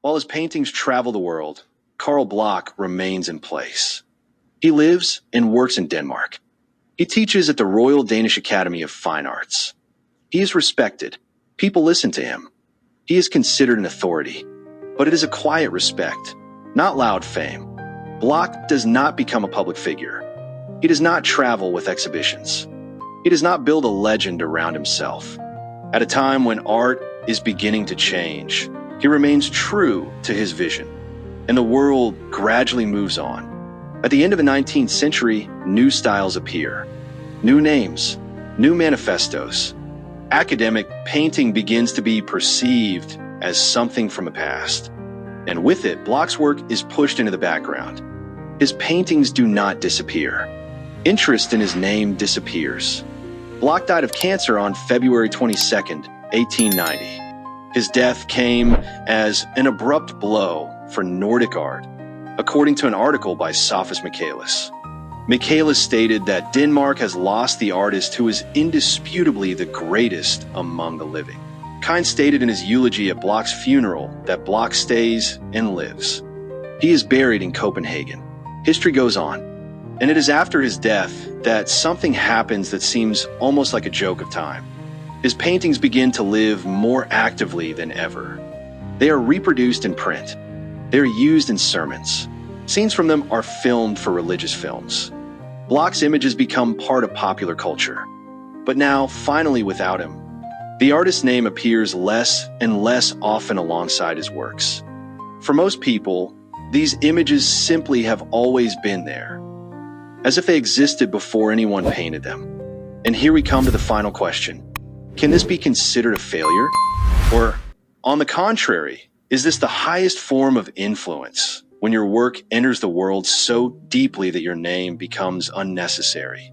While his paintings travel the world, Carl Bloch remains in place. He lives and works in Denmark. He teaches at the Royal Danish Academy of Fine Arts. He is respected. People listen to him. He is considered an authority, but it is a quiet respect, not loud fame. Bloch does not become a public figure. He does not travel with exhibitions. He does not build a legend around himself. At a time when art is beginning to change, he remains true to his vision, and the world gradually moves on. At the end of the 19th century, new styles appear, new names, new manifestos. Academic painting begins to be perceived as something from the past, and with it, Bloch's work is pushed into the background. His paintings do not disappear. Interest in his name disappears. Bloch died of cancer on February 22, 1890. His death came as an abrupt blow for Nordic art, according to an article by Sophus Michaelis. Michaelis stated that Denmark has lost the artist who is indisputably the greatest among the living. Kind stated in his eulogy at Bloch's funeral that Bloch stays and lives. He is buried in Copenhagen. History goes on. And it is after his death that something happens that seems almost like a joke of time. His paintings begin to live more actively than ever. They are reproduced in print. They are used in sermons. Scenes from them are filmed for religious films. Bloch's images become part of popular culture. But now, finally without him, the artist's name appears less and less often alongside his works. For most people, these images simply have always been there, as if they existed before anyone painted them. And here we come to the final question. Can this be considered a failure? Or, on the contrary, is this the highest form of influence when your work enters the world so deeply that your name becomes unnecessary?